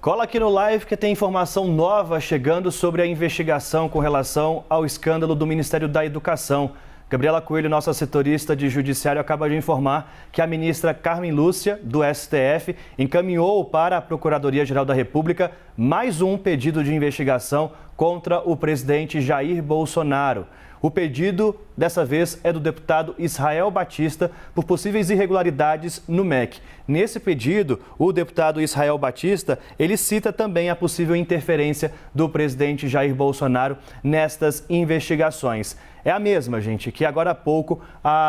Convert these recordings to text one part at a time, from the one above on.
Cola aqui no live que tem informação nova chegando sobre a investigação com relação ao escândalo do Ministério da Educação. Gabriela Coelho, nossa setorista de judiciário, acaba de informar que a ministra Carmen Lúcia, do STF, encaminhou para a Procuradoria-Geral da República mais um pedido de investigação contra o presidente Jair Bolsonaro. O pedido, dessa vez, é do deputado Israel Batista por possíveis irregularidades no MEC. Nesse pedido, o deputado Israel Batista, ele cita também a possível interferência do presidente Jair Bolsonaro nestas investigações. É a mesma, gente, que agora há pouco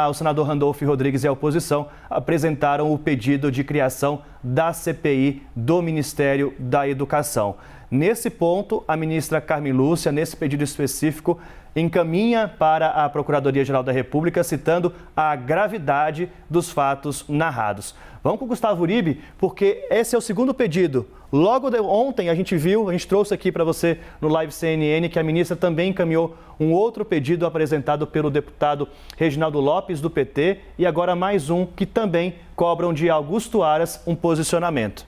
o senador Randolfo Rodrigues e a oposição apresentaram o pedido de criação da CPI do Ministério da Educação. Nesse ponto, a ministra Carmen Lúcia, nesse pedido específico, encaminha para a Procuradoria-Geral da República, citando a gravidade dos fatos narrados. Vamos com o Gustavo Uribe, porque esse é o segundo pedido. Logo ontem a gente trouxe aqui para você no Live CNN que a ministra também encaminhou um outro pedido apresentado pelo deputado Reginaldo Lopes, do PT, e agora mais um que também cobram de Augusto Aras um posicionamento.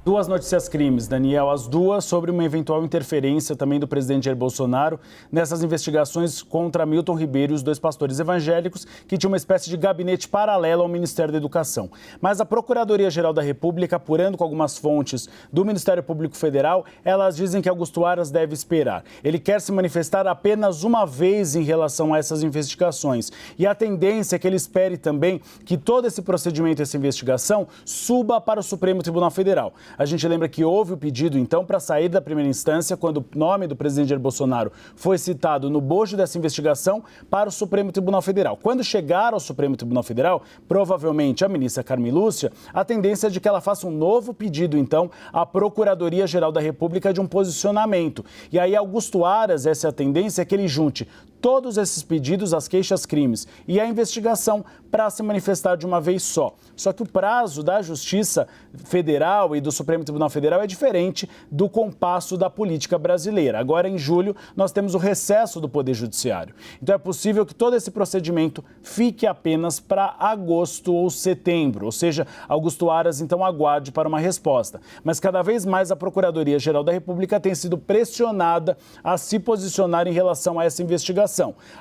Duas notícias crimes, Daniel, as duas sobre uma eventual interferência também do presidente Jair Bolsonaro nessas investigações contra Milton Ribeiro e os dois pastores evangélicos que tinham uma espécie de gabinete paralelo ao Ministério da Educação. Mas a Procuradoria-Geral da República, apurando com algumas fontes do Ministério Público Federal, elas dizem que Augusto Aras deve esperar. Ele quer se manifestar apenas uma vez em relação a essas investigações. E a tendência é que ele espere também que todo esse procedimento, essa investigação, suba para o Supremo Tribunal Federal. A gente lembra que houve o pedido, então, para sair da primeira instância, quando o nome do presidente Jair Bolsonaro foi citado no bojo dessa investigação, para o Supremo Tribunal Federal. Quando chegar ao Supremo Tribunal Federal, provavelmente a ministra Carmen Lúcia, a tendência é de que ela faça um novo pedido, então, à Procuradoria-Geral da República de um posicionamento. E aí, Augusto Aras, essa é a tendência, é que ele junte todos esses pedidos, as queixas-crimes e a investigação para se manifestar de uma vez só. Só que o prazo da Justiça Federal e do Supremo Tribunal Federal é diferente do compasso da política brasileira. Agora, em julho, nós temos o recesso do Poder Judiciário. Então, é possível que todo esse procedimento fique apenas para agosto ou setembro. Ou seja, Augusto Aras, então, aguarde para uma resposta. Mas, cada vez mais, a Procuradoria-Geral da República tem sido pressionada a se posicionar em relação a essa investigação.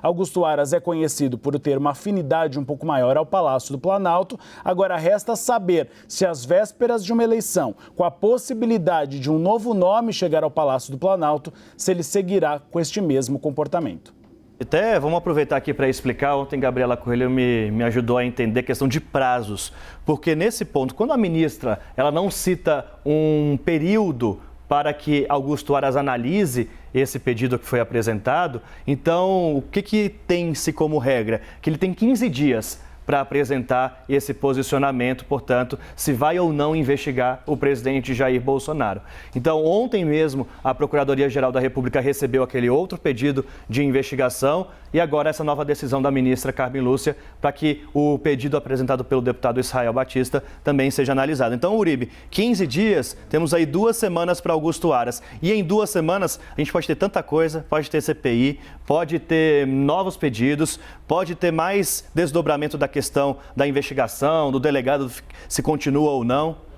Augusto Aras é conhecido por ter uma afinidade um pouco maior ao Palácio do Planalto. Agora resta saber se às vésperas de uma eleição, com a possibilidade de um novo nome chegar ao Palácio do Planalto, se ele seguirá com este mesmo comportamento. Até vamos aproveitar aqui para explicar. Ontem Gabriela Coelho me ajudou a entender a questão de prazos, porque nesse ponto, quando a ministra ela não cita um período para que Augusto Aras analise esse pedido que foi apresentado, então o que tem-se como regra? Que ele tem 15 dias para apresentar esse posicionamento, portanto, se vai ou não investigar o presidente Jair Bolsonaro. Então, ontem mesmo, a Procuradoria-Geral da República recebeu aquele outro pedido de investigação e agora essa nova decisão da ministra Carmen Lúcia para que o pedido apresentado pelo deputado Israel Batista também seja analisado. Então, Uribe, 15 dias, temos aí 2 semanas para Augusto Aras. E em 2 semanas, a gente pode ter tanta coisa, pode ter CPI, pode ter novos pedidos, pode ter mais desdobramento da questão da investigação, do delegado se continua ou não.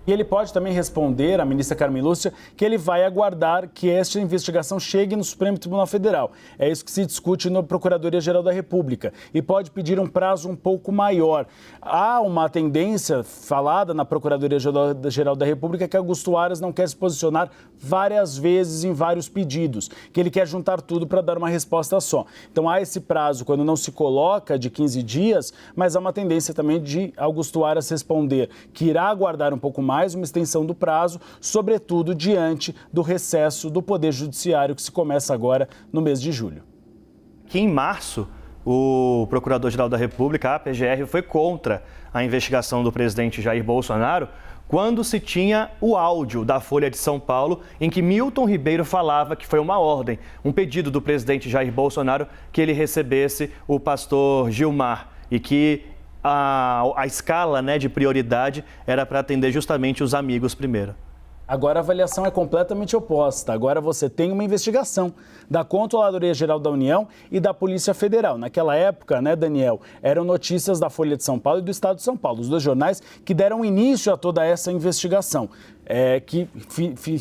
E ele pode também responder à ministra Carmen Lúcia que ele vai aguardar que esta investigação chegue no Supremo Tribunal Federal. É isso que se discute na Procuradoria-Geral da República e pode pedir um prazo um pouco maior. Há uma tendência falada na Procuradoria-Geral da República que Augusto Aras não quer se posicionar várias vezes em vários pedidos, que ele quer juntar tudo para dar uma resposta só. Então há esse prazo quando não se coloca de 15 dias, mas há uma tendência também de Augusto Aras responder que irá aguardar um pouco mais uma extensão do prazo, sobretudo diante do recesso do Poder Judiciário que se começa agora no mês de julho. Que em março, o Procurador-Geral da República, a PGR, foi contra a investigação do presidente Jair Bolsonaro quando se tinha o áudio da Folha de São Paulo em que Milton Ribeiro falava que foi uma ordem, um pedido do presidente Jair Bolsonaro que ele recebesse o pastor Gilmar e que a escala, de prioridade era para atender justamente os amigos primeiro. Agora a avaliação é completamente oposta. Agora você tem uma investigação da Controladoria-Geral da União e da Polícia Federal. Naquela época, Daniel, eram notícias da Folha de São Paulo e do Estado de São Paulo, os dois jornais que deram início a toda essa investigação. que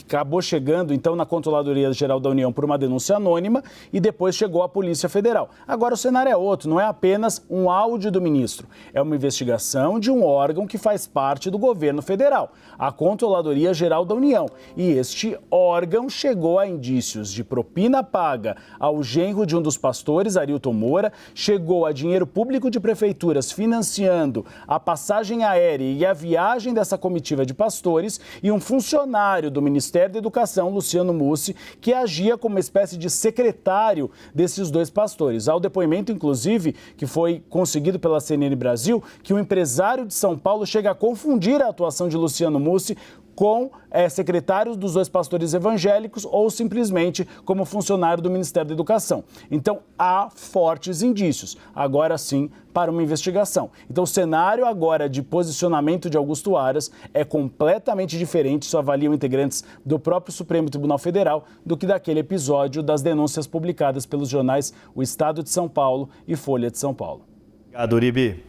acabou chegando, então, na Controladoria Geral da União por uma denúncia anônima e depois chegou à Polícia Federal. Agora o cenário é outro, não é apenas um áudio do ministro, é uma investigação de um órgão que faz parte do governo federal, a Controladoria Geral da União. E este órgão chegou a indícios de propina paga ao genro de um dos pastores, Arilton Moura, chegou a dinheiro público de prefeituras financiando a passagem aérea e a viagem dessa comitiva de pastores e um funcionário do Ministério da Educação, Luciano Mussi, que agia como uma espécie de secretário desses dois pastores. Há o depoimento, inclusive, que foi conseguido pela CNN Brasil, que o empresário de São Paulo chega a confundir a atuação de Luciano Mussi com secretários dos dois pastores evangélicos ou simplesmente como funcionário do Ministério da Educação. Então, há fortes indícios, agora sim, para uma investigação. Então, o cenário agora de posicionamento de Augusto Aras é completamente diferente, isso avaliam integrantes do próprio Supremo Tribunal Federal, do que daquele episódio das denúncias publicadas pelos jornais O Estado de São Paulo e Folha de São Paulo. Obrigado, Uribe.